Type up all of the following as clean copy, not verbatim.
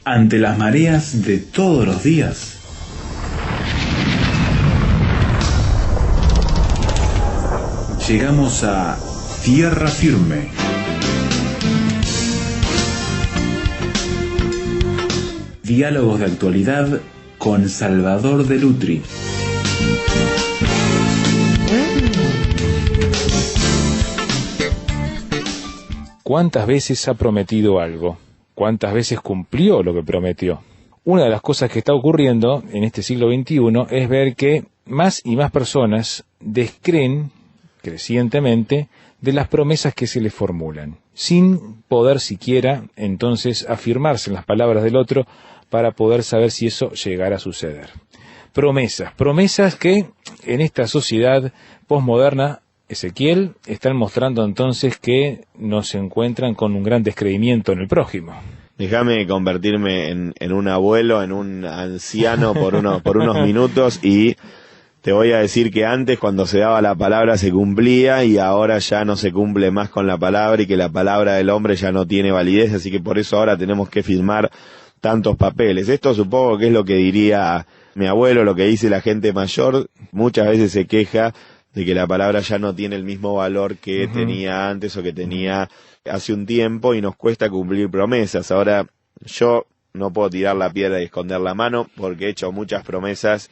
Ante las mareas de todos los días, llegamos a tierra firme. Diálogos de actualidad con Salvador de Lutri. ¿Cuántas veces ha prometido algo? ¿Cuántas veces cumplió lo que prometió? Una de las cosas que está ocurriendo en este siglo XXI es ver que más y más personas descreen crecientemente de las promesas que se les formulan, sin poder siquiera entonces afirmarse en las palabras del otro para poder saber si eso llegará a suceder. Promesas que en esta sociedad posmoderna, Ezequiel, están mostrando entonces que nos encuentran con un gran descreimiento en el prójimo. Déjame convertirme en un abuelo, en un anciano por unos minutos, y te voy a decir que antes, cuando se daba la palabra, se cumplía, y ahora ya no se cumple más con la palabra, y que la palabra del hombre ya no tiene validez, así que por eso ahora tenemos que firmar tantos papeles. Esto supongo que es lo que diría mi abuelo, lo que dice la gente mayor. Muchas veces se queja de que la palabra ya no tiene el mismo valor que tenía antes o que tenía hace un tiempo, y nos cuesta cumplir promesas. Ahora, yo no puedo tirar la piedra y esconder la mano, porque he hecho muchas promesas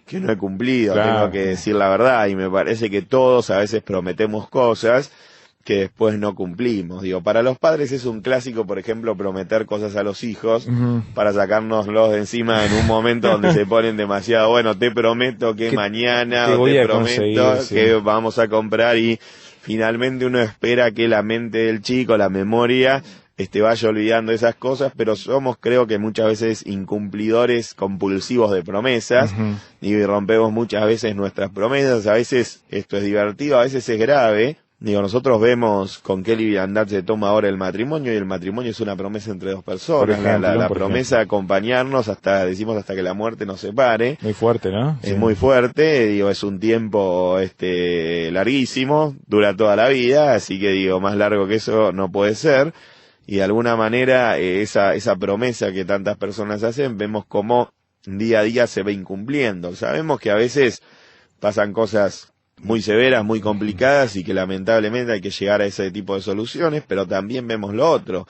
que no he cumplido. Claro. Tengo que decir la verdad, y me parece que todos a veces prometemos cosas que después no cumplimos. Digo, para los padres es un clásico, por ejemplo, prometer cosas a los hijos para sacárnoslos de encima en un momento donde se ponen demasiado, bueno, te prometo que mañana, te prometo que vamos a comprar, y finalmente uno espera que la mente del chico, la memoria, vaya olvidando esas cosas, pero somos, creo que muchas veces, incumplidores compulsivos de promesas, y rompemos muchas veces nuestras promesas. A veces esto es divertido, a veces es grave. Digo, nosotros vemos con qué liviandad se toma ahora el matrimonio, y el matrimonio es una promesa entre dos personas. La promesa de acompañarnos decimos hasta que la muerte nos separe. Muy fuerte, ¿no? Es muy fuerte, digo, es un tiempo larguísimo, dura toda la vida, así que digo, más largo que eso no puede ser. Y de alguna manera esa promesa que tantas personas hacen, vemos cómo día a día se va incumpliendo. Sabemos que a veces pasan cosas muy severas, muy complicadas, y que lamentablemente hay que llegar a ese tipo de soluciones, pero también vemos lo otro.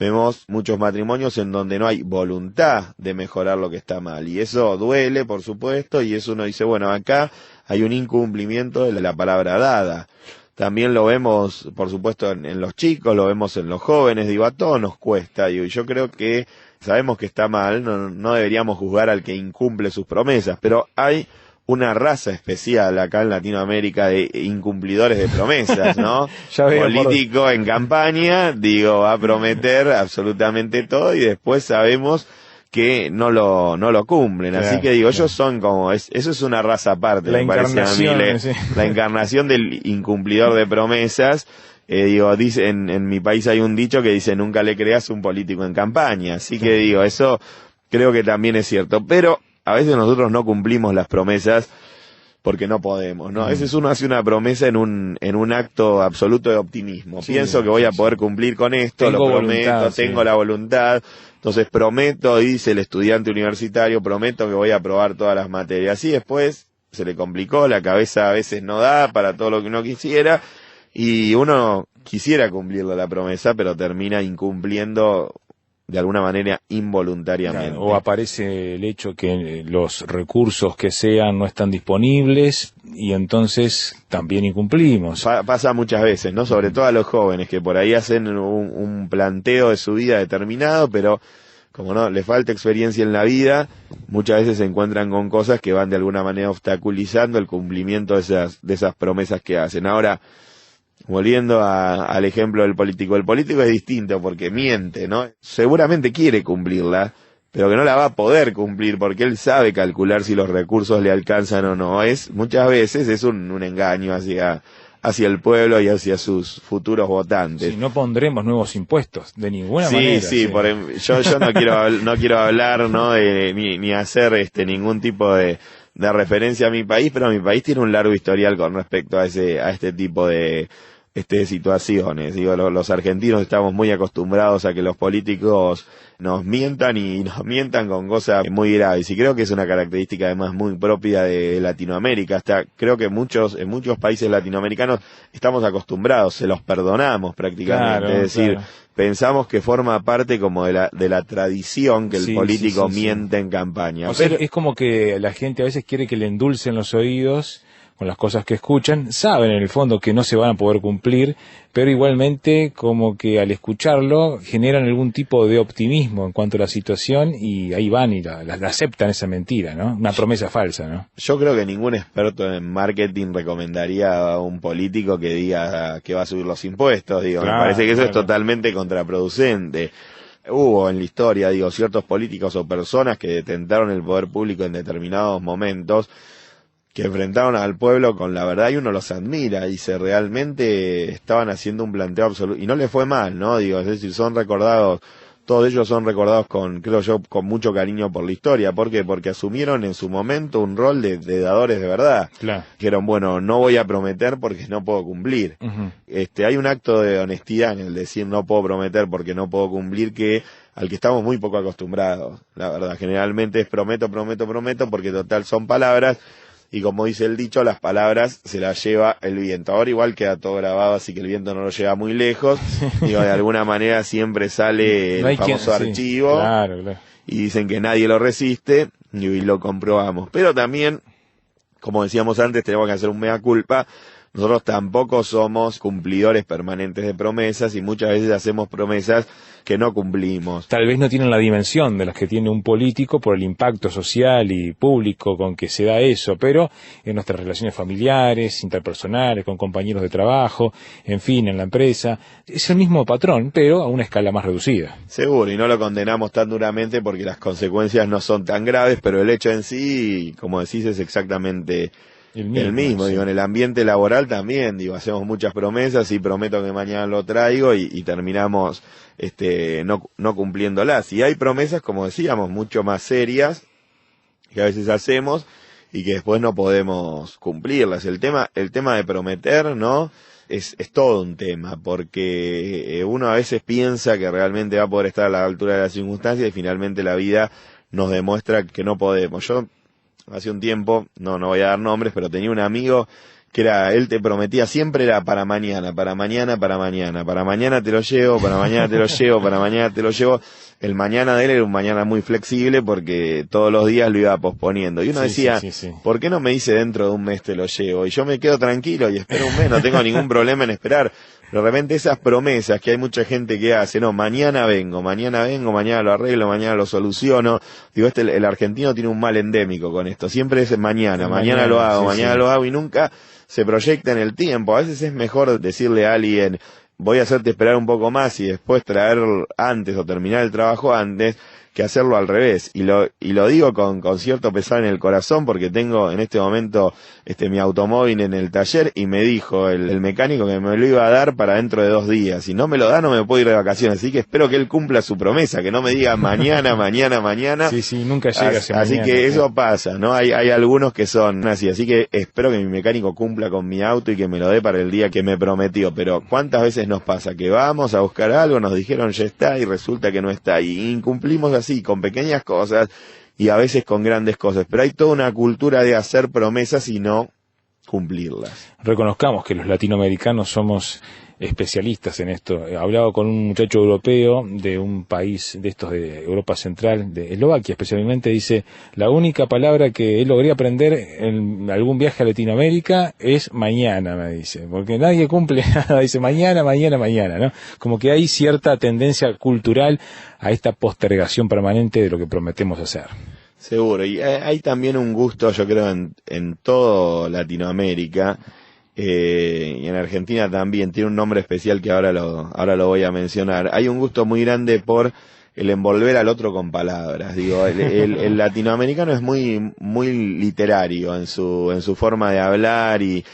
Vemos muchos matrimonios en donde no hay voluntad de mejorar lo que está mal, y eso duele, por supuesto, y eso uno dice, bueno, acá hay un incumplimiento de la palabra dada. También lo vemos, por supuesto, en los chicos, lo vemos en los jóvenes, digo, a todos nos cuesta, y yo creo que sabemos que está mal, no deberíamos juzgar al que incumple sus promesas, pero hay una raza especial acá en Latinoamérica de incumplidores de promesas, ¿no? Político en campaña, digo, va a prometer absolutamente todo, y después sabemos que no lo cumplen. Claro, así que digo, ellos son como, eso es una raza aparte, me parece a mí, la encarnación del incumplidor de promesas. Digo, en mi país hay un dicho que dice, nunca le creas a un político en campaña, así que digo, eso creo que también es cierto, pero a veces nosotros no cumplimos las promesas porque no podemos, ¿no? A veces uno hace una promesa en un acto absoluto de optimismo. Pienso que voy a poder cumplir con esto, lo prometo, tengo la voluntad, entonces prometo, dice el estudiante universitario, prometo que voy a aprobar todas las materias. Y después se le complicó, la cabeza a veces no da para todo lo que uno quisiera, y uno quisiera cumplirle la promesa, pero termina incumpliendo de alguna manera involuntariamente. Claro, o aparece el hecho que los recursos que sean no están disponibles, y entonces también incumplimos. Pasa muchas veces, ¿no? Sobre todo a los jóvenes, que por ahí hacen un planteo de su vida determinado, pero como no les falta experiencia en la vida, muchas veces se encuentran con cosas que van de alguna manera obstaculizando el cumplimiento de esas promesas que hacen. Ahora, volviendo al ejemplo del político, el político es distinto porque miente, ¿no? Seguramente quiere cumplirla, pero que no la va a poder cumplir porque él sabe calcular si los recursos le alcanzan o no. Muchas veces es un engaño hacia el pueblo y hacia sus futuros votantes. Sí, no pondremos nuevos impuestos de ninguna manera. Yo no quiero hablar, ¿no? Ni hacer ningún tipo de referencia a mi país, pero mi país tiene un largo historial con respecto a este tipo de situaciones. Digo, los argentinos estamos muy acostumbrados a que los políticos nos mientan y nos mientan con cosas muy graves, y creo que es una característica además muy propia de Latinoamérica. Hasta creo que en muchos países latinoamericanos estamos acostumbrados, se los perdonamos prácticamente, claro, es decir, claro. Pensamos que forma parte como de la tradición que el político sí. miente en campaña. O sea, es como que la gente a veces quiere que le endulcen los oídos con las cosas que escuchan, saben en el fondo que no se van a poder cumplir, pero igualmente como que al escucharlo generan algún tipo de optimismo en cuanto a la situación y ahí van y la aceptan esa mentira, ¿no? Una promesa falsa, ¿no? Yo creo que ningún experto en marketing recomendaría a un político que diga que va a subir los impuestos, digo, Claro, me parece que eso es claro. totalmente contraproducente. Hubo en la historia, digo, ciertos políticos o personas que detentaron el poder público en determinados momentos, que enfrentaron al pueblo con la verdad y uno los admira, y se realmente estaban haciendo un planteo absoluto, y no les fue mal, ¿no? Digo, es decir, son recordados, todos ellos son recordados creo yo, con mucho cariño por la historia. ¿Por qué? Porque asumieron en su momento un rol de dadores de verdad. Claro. Dijeron, bueno, no voy a prometer porque no puedo cumplir. Uh-huh. Hay un acto de honestidad en el decir no puedo prometer porque no puedo cumplir, al que estamos muy poco acostumbrados, la verdad. Generalmente es prometo, porque total son palabras, y como dice el dicho, las palabras se las lleva el viento. Ahora igual queda todo grabado, así que el viento no lo lleva muy lejos. Digo, de alguna manera siempre sale el famoso archivo, claro. y dicen que nadie lo resiste, y lo comprobamos. Pero también, como decíamos antes, tenemos que hacer un mea culpa. Nosotros tampoco somos cumplidores permanentes de promesas, y muchas veces hacemos promesas que no cumplimos. Tal vez no tienen la dimensión de las que tiene un político por el impacto social y público con que se da eso, pero en nuestras relaciones familiares, interpersonales, con compañeros de trabajo, en fin, en la empresa, es el mismo patrón, pero a una escala más reducida. Seguro, y no lo condenamos tan duramente porque las consecuencias no son tan graves, pero el hecho en sí, como decís, es exactamente el mismo. Sí. Digo, en el ambiente laboral también, digo, hacemos muchas promesas y prometo que mañana lo traigo, y terminamos no cumpliéndolas. Y hay promesas, como decíamos, mucho más serias que a veces hacemos y que después no podemos cumplirlas. El tema de prometer, ¿no? Es todo un tema, porque uno a veces piensa que realmente va a poder estar a la altura de las circunstancias, y finalmente la vida nos demuestra que no podemos. Yo hace un tiempo, no voy a dar nombres, pero tenía un amigo que él te prometía, siempre era para mañana te lo llevo, para mañana te lo llevo, para mañana te lo llevo. El mañana de él era un mañana muy flexible porque todos los días lo iba posponiendo. Y uno decía, sí. ¿por qué no me dice dentro de un mes te lo llevo? Y yo me quedo tranquilo y espero un mes, no tengo ningún problema en esperar. Pero de repente esas promesas que hay mucha gente que hace, no, mañana vengo, mañana lo arreglo, mañana lo soluciono. Digo, el argentino tiene un mal endémico con esto. Siempre es mañana lo hago, mañana lo hago, y nunca se proyecta en el tiempo. A veces es mejor decirle a alguien, voy a hacerte esperar un poco más y después traer antes o terminar el trabajo antes, que hacerlo al revés. Y lo digo con cierto pesar en el corazón, porque tengo en este momento mi automóvil en el taller, y me dijo el mecánico que me lo iba a dar para dentro de 2 días. Si no me lo da, no me puedo ir de vacaciones. Así que espero que él cumpla su promesa, que no me diga mañana. Sí, nunca llega ese así mañana. que eso pasa, ¿no? Hay algunos que son así que espero que mi mecánico cumpla con mi auto y que me lo dé para el día que me prometió. Pero ¿cuántas veces nos pasa que vamos a buscar algo, nos dijeron ya está, y resulta que no está, y incumplimos así, con pequeñas cosas y a veces con grandes cosas? Pero hay toda una cultura de hacer promesas y no cumplirlas. Reconozcamos que los latinoamericanos somos especialistas en esto. Hablaba con un muchacho europeo de un país de estos de Europa Central, de Eslovaquia especialmente, dice, la única palabra que él lograría aprender en algún viaje a Latinoamérica es mañana, me dice, porque nadie cumple nada, dice mañana, ¿no? Como que hay cierta tendencia cultural a esta postergación permanente de lo que prometemos hacer. Seguro, y hay también un gusto, yo creo, en todo Latinoamérica, y en Argentina también, tiene un nombre especial que ahora lo voy a mencionar. Hay un gusto muy grande por el envolver al otro con palabras. Digo, el latinoamericano es muy literario en su forma de hablar y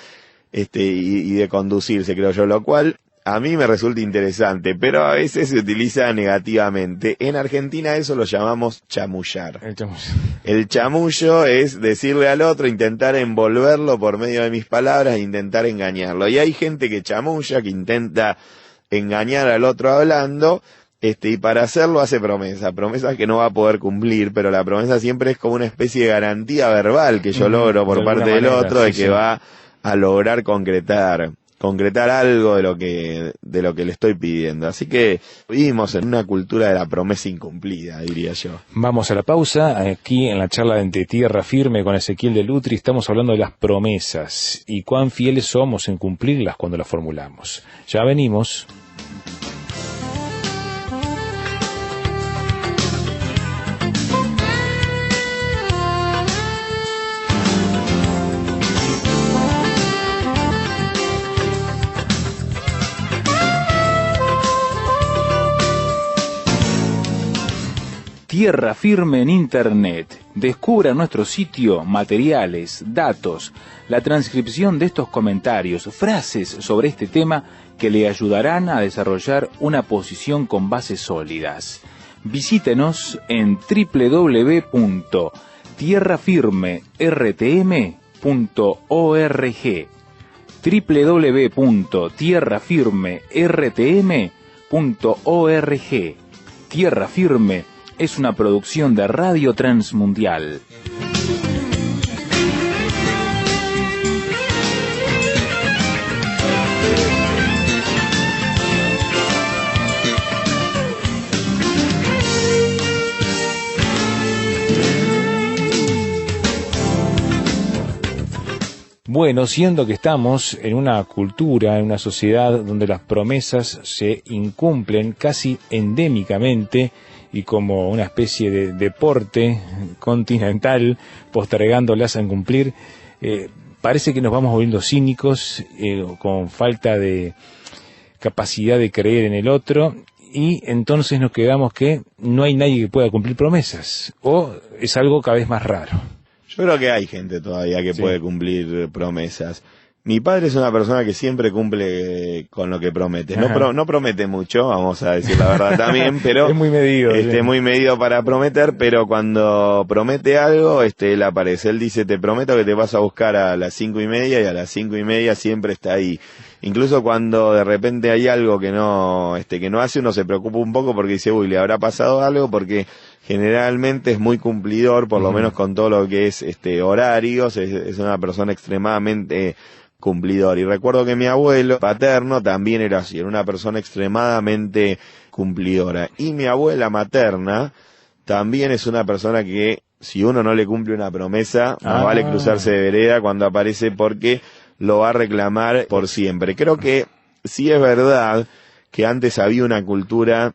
de conducirse, creo yo, lo cual a mí me resulta interesante, pero a veces se utiliza negativamente. En Argentina eso lo llamamos chamullar. El chamullo es decirle al otro, intentar envolverlo por medio de mis palabras e intentar engañarlo. Y hay gente que chamulla, que intenta engañar al otro hablando, y para hacerlo hace promesas que no va a poder cumplir, pero la promesa siempre es como una especie de garantía verbal que yo logro por parte del otro, de que va a lograr concretar algo de lo que le estoy pidiendo. Así que vivimos en una cultura de la promesa incumplida, diría yo. Vamos a la pausa. Aquí en la charla de Tierra Firme con Ezequiel de Lutri estamos hablando de las promesas y cuán fieles somos en cumplirlas cuando las formulamos. Ya venimos. Tierra Firme en Internet. Descubra en nuestro sitio materiales, datos, la transcripción de estos comentarios, frases sobre este tema que le ayudarán a desarrollar una posición con bases sólidas. Visítenos en www.tierrafirmertm.org www.tierrafirmertm.org. Tierra Firme es una producción de Radio Transmundial. Bueno, siendo que estamos en una cultura, en una sociedad donde las promesas se incumplen casi endémicamente y como una especie de deporte continental, postergándolas a cumplir, parece que nos vamos volviendo cínicos, con falta de capacidad de creer en el otro, y entonces nos quedamos que no hay nadie que pueda cumplir promesas, o es algo cada vez más raro. Yo creo que hay gente todavía que puede cumplir promesas. Mi padre es una persona que siempre cumple con lo que promete. No promete mucho, vamos a decir la verdad también, pero es muy medido. Muy medido para prometer, pero cuando promete algo, él aparece. Él dice, te prometo que te vas a buscar a las 5:30 y a las 5:30 siempre está ahí. Incluso cuando de repente hay algo que no hace, uno se preocupa un poco porque dice, uy, le habrá pasado algo, porque generalmente es muy cumplidor, por lo menos con todo lo que es horarios, es una persona extremadamente cumplidor. Y recuerdo que mi abuelo paterno también era así, era una persona extremadamente cumplidora. Y mi abuela materna también es una persona que, si uno no le cumple una promesa, no vale cruzarse de vereda cuando aparece, porque lo va a reclamar por siempre. Creo que sí es verdad que antes había una cultura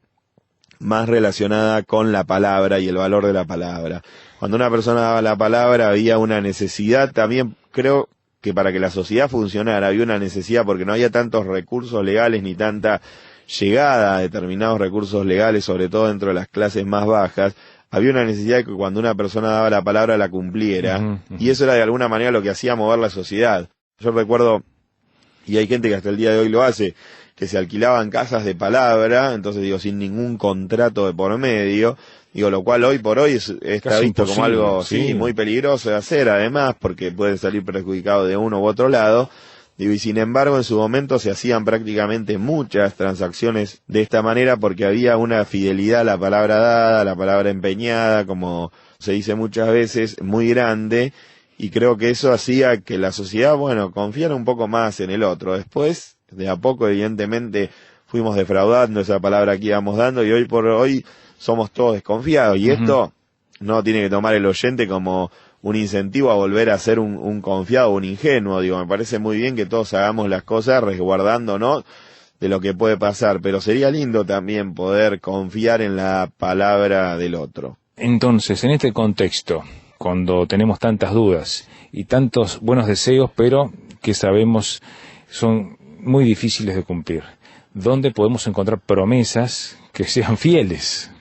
más relacionada con la palabra y el valor de la palabra. Cuando una persona daba la palabra había una necesidad, también creo que para que la sociedad funcionara había una necesidad, porque no había tantos recursos legales ni tanta llegada a determinados recursos legales, sobre todo dentro de las clases más bajas. Había una necesidad de que cuando una persona daba la palabra la cumpliera, y eso era de alguna manera lo que hacía mover la sociedad. Yo recuerdo, y hay gente que hasta el día de hoy lo hace, que se alquilaban casas de palabra, entonces sin ningún contrato de por medio, lo cual hoy por hoy está visto como algo muy peligroso de hacer, además, porque puede salir perjudicado de uno u otro lado. Y sin embargo, en su momento se hacían prácticamente muchas transacciones de esta manera, porque había una fidelidad a la palabra dada, a la palabra empeñada, como se dice muchas veces, muy grande, y creo que eso hacía que la sociedad, confiara un poco más en el otro. Después, de a poco, evidentemente, fuimos defraudando esa palabra que íbamos dando, y hoy por hoy somos todos desconfiados, y esto no tiene que tomar el oyente como un incentivo a volver a ser un confiado, un ingenuo. Me parece muy bien que todos hagamos las cosas resguardándonos de lo que puede pasar, pero sería lindo también poder confiar en la palabra del otro. Entonces, en este contexto, cuando tenemos tantas dudas y tantos buenos deseos, pero que sabemos son muy difíciles de cumplir, ¿dónde podemos encontrar promesas que sean fieles?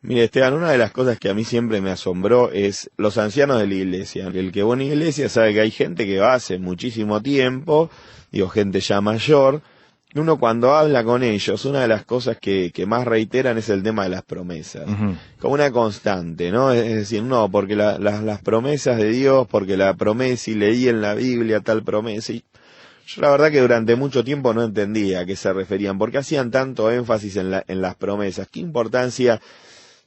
Mire, Esteban, una de las cosas que a mí siempre me asombró es los ancianos de la iglesia. El que va a una iglesia sabe que hay gente que va hace muchísimo tiempo, gente ya mayor, uno cuando habla con ellos, una de las cosas que más reiteran es el tema de las promesas. Como una constante, ¿no? Es decir, no, porque las promesas de Dios, porque la promesa, y leí en la Biblia tal promesa, y yo la verdad que durante mucho tiempo no entendía a qué se referían, porque hacían tanto énfasis en las promesas. ¿Qué importancia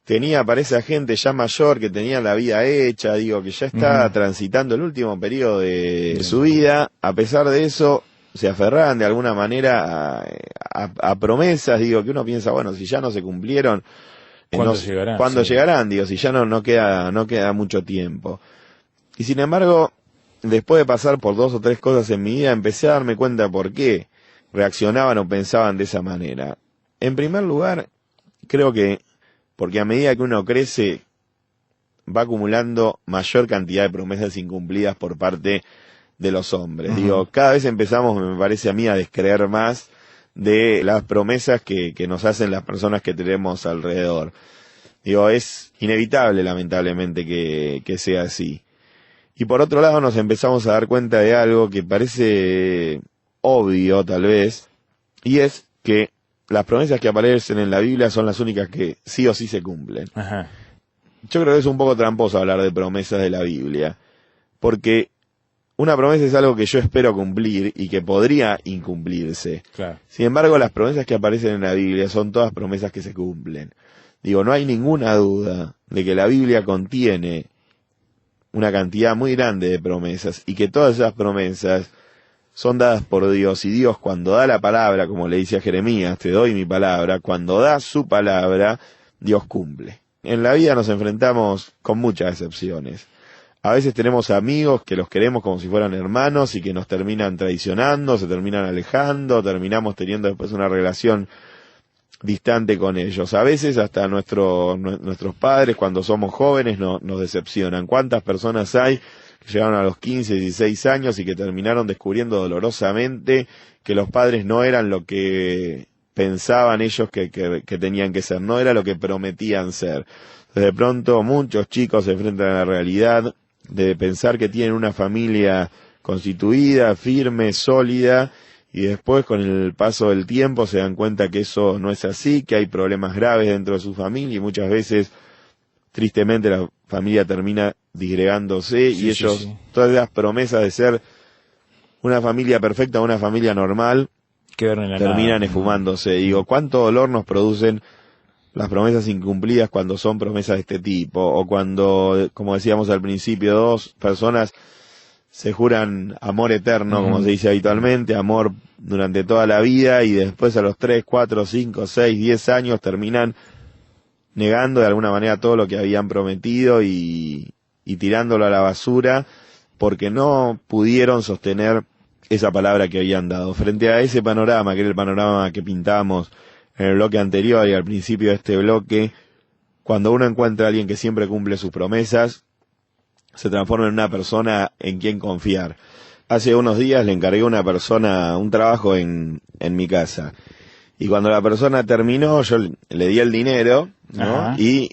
tenía para esa gente ya mayor que tenía la vida hecha, digo, que ya está transitando el último periodo de su vida? A pesar de eso, se aferraban de alguna manera a promesas, digo, que uno piensa, bueno, si ya no se cumplieron, ¿cuándo llegarán? ¿Cuándo llegarán? Digo, si ya no queda mucho tiempo. Y sin embargo, después de pasar por 2 o 3 cosas en mi vida, empecé a darme cuenta por qué reaccionaban o pensaban de esa manera. En primer lugar, creo que porque a medida que uno crece, va acumulando mayor cantidad de promesas incumplidas por parte de los hombres. Digo, cada vez empezamos, me parece a mí, a descreer más de las promesas que nos hacen las personas que tenemos alrededor. Digo, es inevitable, lamentablemente, que sea así. Y por otro lado nos empezamos a dar cuenta de algo que parece obvio, tal vez, y es que las promesas que aparecen en la Biblia son las únicas que sí o sí se cumplen. Ajá. Yo creo que es un poco tramposo hablar de promesas de la Biblia, porque una promesa es algo que yo espero cumplir y que podría incumplirse. Claro. Sin embargo, las promesas que aparecen en la Biblia son todas promesas que se cumplen. Digo, no hay ninguna duda de que la Biblia contiene una cantidad muy grande de promesas y que todas esas promesas son dadas por Dios, y Dios cuando da la palabra, como le dice a Jeremías, te doy mi palabra, cuando da su palabra, Dios cumple. En la vida nos enfrentamos con muchas excepciones. A veces tenemos amigos que los queremos como si fueran hermanos y que nos terminan traicionando, se terminan alejando, terminamos teniendo después una relación distante con ellos. A veces hasta nuestros padres, cuando somos jóvenes, nos decepcionan. ¿Cuántas personas hay que llegaron a los 15, 16 años y que terminaron descubriendo dolorosamente que los padres no eran lo que pensaban ellos que tenían que ser, no era lo que prometían ser? De pronto muchos chicos se enfrentan a la realidad de pensar que tienen una familia constituida, firme, sólida, y después con el paso del tiempo se dan cuenta que eso no es así, que hay problemas graves dentro de su familia, y muchas veces, tristemente, la familia termina disgregándose, y ellos, todas las promesas de ser una familia perfecta, una familia normal, terminan esfumándose. Digo, ¿cuánto dolor nos producen las promesas incumplidas cuando son promesas de este tipo? O cuando, como decíamos al principio, 2 personas se juran amor eterno, como se dice habitualmente, amor durante toda la vida, y después a los 3, 4, 5, 6, 10 años terminan negando de alguna manera todo lo que habían prometido y tirándolo a la basura porque no pudieron sostener esa palabra que habían dado. Frente a ese panorama, que era el panorama que pintábamos en el bloque anterior y al principio de este bloque, cuando uno encuentra a alguien que siempre cumple sus promesas, se transforma en una persona en quien confiar. Hace unos días le encargué a una persona un trabajo en mi casa, y cuando la persona terminó, yo le di el dinero, ¿no? Y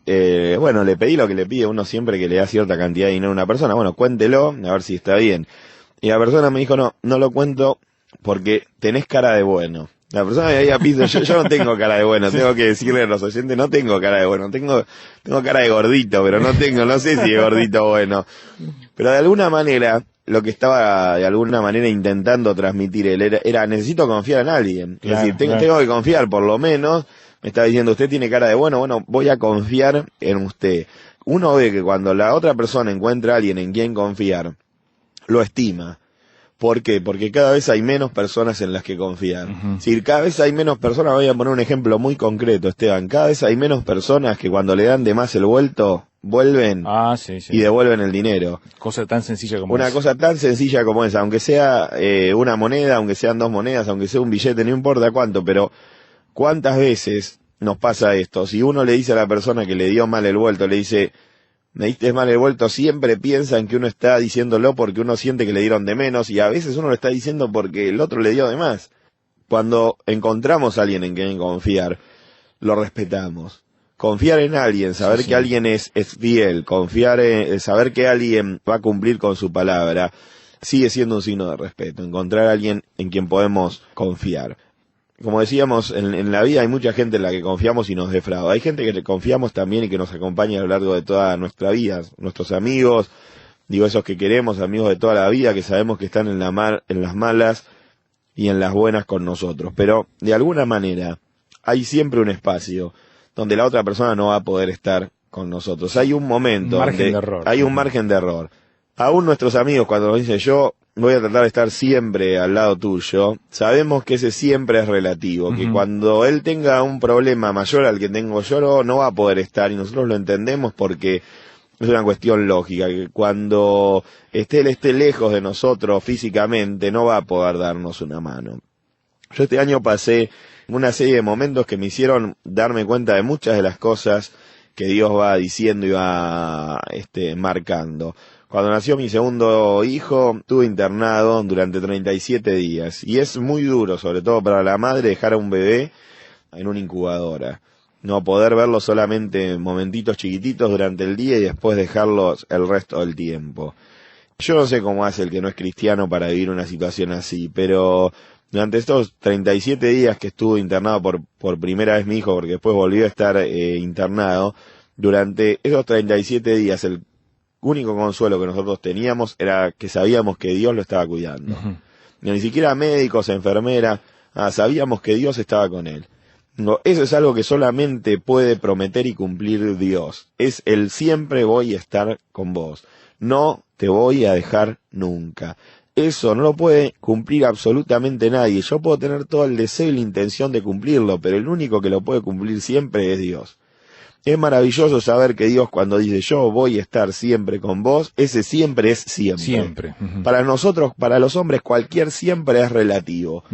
bueno, le pedí lo que le pide uno siempre que le da cierta cantidad de dinero a una persona: bueno, cuéntelo, a ver si está bien. Y la persona me dijo, no lo cuento porque tenés cara de bueno. La persona me había piso, yo no tengo cara de bueno, tengo que decirle a los oyentes, no tengo cara de bueno, tengo cara de gordito, pero no sé si es gordito bueno. Pero de alguna manera, lo que estaba de alguna manera intentando transmitir él era necesito confiar en alguien. Es decir, tengo que confiar, por lo menos. Me está diciendo, usted tiene cara de bueno, voy a confiar en usted. Uno ve que cuando la otra persona encuentra a alguien en quien confiar, lo estima. ¿Por qué? Porque cada vez hay menos personas en las que confiar. Si cada vez hay menos personas, voy a poner un ejemplo muy concreto, Esteban. Cada vez hay menos personas que cuando le dan de más el vuelto, vuelven y devuelven el dinero. Cosa tan sencilla como una cosa tan sencilla como esa, aunque sea una moneda, aunque sean 2 monedas, aunque sea un billete, no importa cuánto, pero ¿cuántas veces nos pasa esto? Si uno le dice a la persona que le dio mal el vuelto, le dice, me diste mal el vuelto, siempre piensan que uno está diciéndolo porque uno siente que le dieron de menos, y a veces uno lo está diciendo porque el otro le dio de más. Cuando encontramos a alguien en quien confiar, lo respetamos. Confiar en alguien, saber que alguien es fiel, confiar en saber que alguien va a cumplir con su palabra, sigue siendo un signo de respeto. Encontrar a alguien en quien podemos confiar. como decíamos, en la vida hay mucha gente en la que confiamos y nos defrauda. Hay gente que le confiamos también y que nos acompaña a lo largo de toda nuestra vida. Nuestros amigos, digo, esos que queremos, amigos de toda la vida, que sabemos que están en las malas y en las buenas con nosotros. Pero, de alguna manera, hay siempre un espacio donde la otra persona no va a poder estar con nosotros. Hay un momento Margen de error. hay un margen de error. Aún nuestros amigos, cuando nos dicen yo voy a tratar de estar siempre al lado tuyo, sabemos que ese siempre es relativo, que cuando él tenga un problema mayor al que tengo yo, no va a poder estar, y nosotros lo entendemos porque es una cuestión lógica, que cuando él esté lejos de nosotros físicamente, no va a poder darnos una mano. Yo este año pasé una serie de momentos que me hicieron darme cuenta de muchas de las cosas que Dios va diciendo y va marcando. Cuando nació mi segundo hijo, estuve internado durante 37 días. Y es muy duro, sobre todo para la madre, dejar a un bebé en una incubadora. No poder verlo solamente en momentitos chiquititos durante el día y después dejarlos el resto del tiempo. Yo no sé cómo hace el que no es cristiano para vivir una situación así, pero durante estos 37 días que estuvo internado por primera vez mi hijo, porque después volvió a estar internado, durante esos 37 días el único consuelo que nosotros teníamos era que sabíamos que Dios lo estaba cuidando. Ni siquiera médicos, enfermeras, sabíamos que Dios estaba con él. No, eso es algo que solamente puede prometer y cumplir Dios. Es el siempre voy a estar con vos. No te voy a dejar nunca. Eso no lo puede cumplir absolutamente nadie. Yo puedo tener todo el deseo y la intención de cumplirlo, pero el único que lo puede cumplir siempre es Dios. Es maravilloso saber que Dios, cuando dice yo voy a estar siempre con vos, ese siempre es siempre. Siempre. Para nosotros, para los hombres, cualquier siempre es relativo.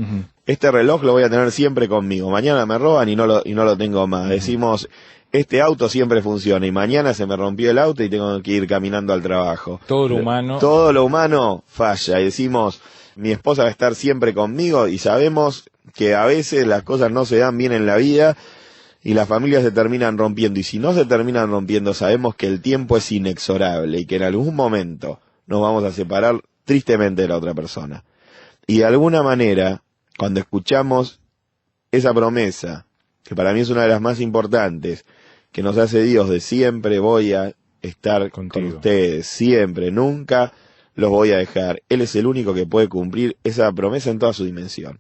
Este reloj lo voy a tener siempre conmigo. Mañana me roban y no lo tengo más. Decimos, este auto siempre funciona y mañana se me rompió el auto y tengo que ir caminando al trabajo. Todo lo humano falla y decimos, mi esposa va a estar siempre conmigo, y sabemos que a veces las cosas no se dan bien en la vida y las familias se terminan rompiendo, y si no se terminan rompiendo, sabemos que el tiempo es inexorable y que en algún momento nos vamos a separar tristemente de la otra persona. Y de alguna manera, cuando escuchamos esa promesa, que para mí es una de las más importantes, que nos hace Dios, de siempre voy a estar con ustedes, siempre, nunca los voy a dejar. Él es el único que puede cumplir esa promesa en toda su dimensión.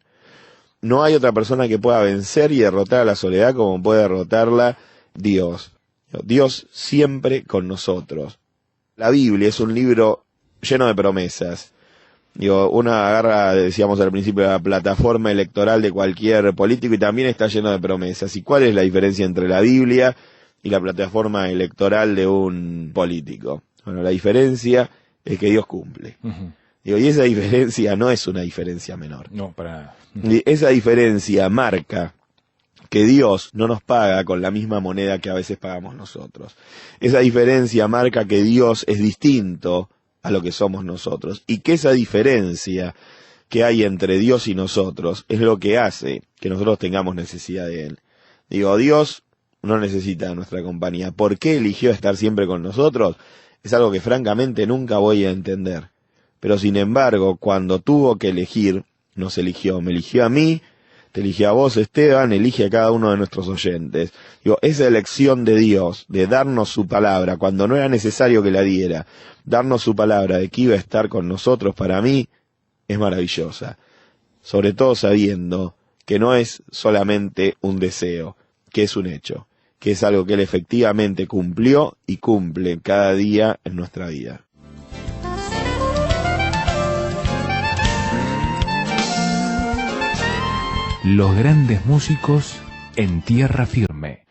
No hay otra persona que pueda vencer y derrotar a la soledad como puede derrotarla Dios. Dios siempre con nosotros. La Biblia es un libro lleno de promesas. Uno agarra, decíamos al principio, la plataforma electoral de cualquier político y también está lleno de promesas. ¿Y cuál es la diferencia entre la Biblia y la plataforma electoral de un político? Bueno, la diferencia es que Dios cumple. Y esa diferencia no es una diferencia menor. No, para nada. Y esa diferencia marca que Dios no nos paga con la misma moneda que a veces pagamos nosotros. Esa diferencia marca que Dios es distinto a lo que somos nosotros, y que esa diferencia que hay entre Dios y nosotros es lo que hace que nosotros tengamos necesidad de Él. Dios no necesita nuestra compañía. ¿Por qué eligió estar siempre con nosotros? Es algo que francamente nunca voy a entender. Pero sin embargo, cuando tuvo que elegir, nos eligió. Me eligió a mí, te eligió a vos, Esteban, elige a cada uno de nuestros oyentes. Esa elección de Dios, de darnos su palabra, cuando no era necesario que la diera, darnos su palabra de que iba a estar con nosotros, para mí, es maravillosa. Sobre todo sabiendo que no es solamente un deseo, que es un hecho, que es algo que Él efectivamente cumplió y cumple cada día en nuestra vida. Los grandes músicos en tierra firme.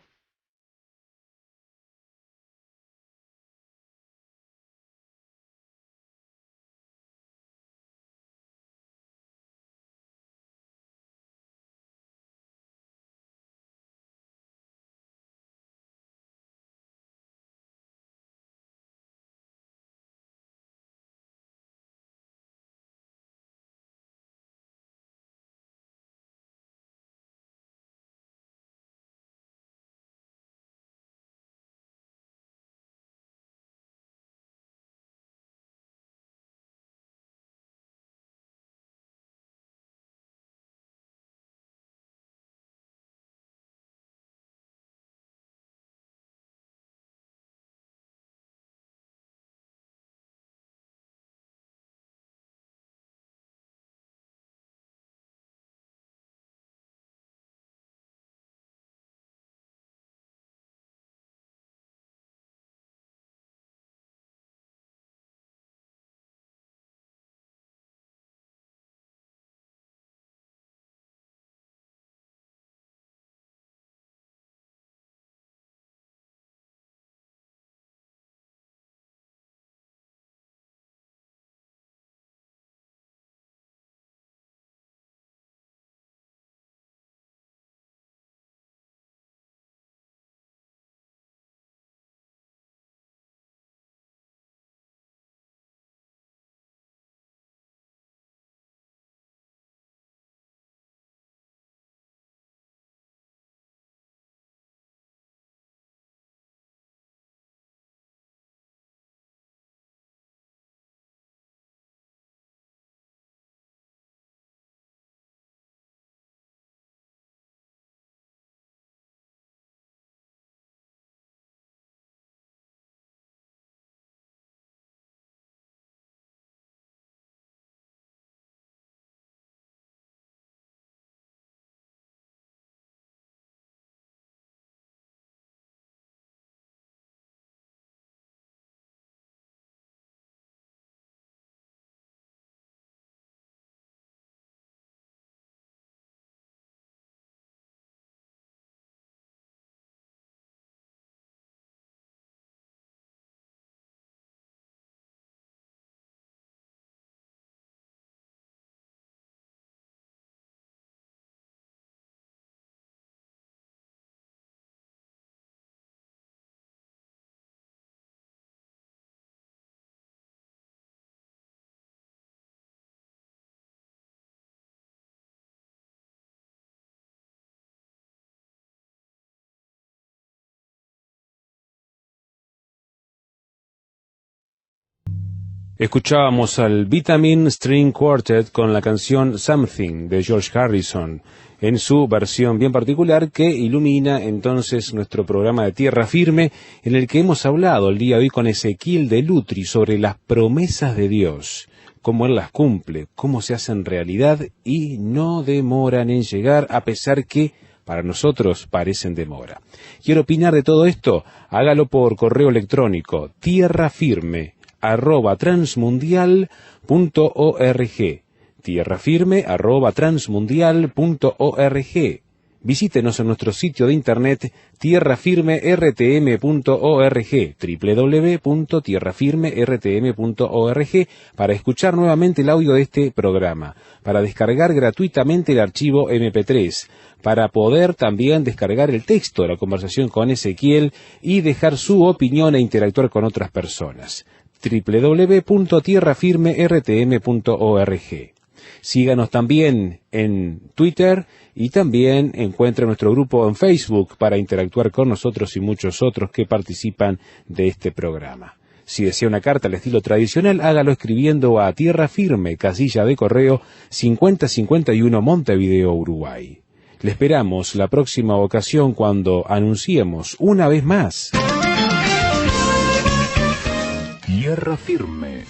Escuchábamos al Vitamin String Quartet con la canción Something de George Harrison, en su versión bien particular que ilumina entonces nuestro programa de Tierra Firme, en el que hemos hablado el día de hoy con Ezequiel de Lutri sobre las promesas de Dios, cómo Él las cumple, cómo se hacen realidad y no demoran en llegar, a pesar que para nosotros parecen demora. ¿Quiere opinar de todo esto? Hágalo por correo electrónico tierrafirme@transmundial.org, tierrafirme@transmundial.org. Visítenos en nuestro sitio de internet tierrafirmertm.org, www.tierrafirmertm.org, para escuchar nuevamente el audio de este programa, para descargar gratuitamente el archivo MP3, para poder también descargar el texto de la conversación con Ezequiel y dejar su opinión e interactuar con otras personas. www.tierrafirmertm.org. Síganos también en Twitter y también encuentre nuestro grupo en Facebook para interactuar con nosotros y muchos otros que participan de este programa. Si desea una carta al estilo tradicional, hágalo escribiendo a Tierra Firme, casilla de correo 5051, Montevideo, Uruguay. Le esperamos la próxima ocasión cuando anunciemos una vez más Tierra Firme.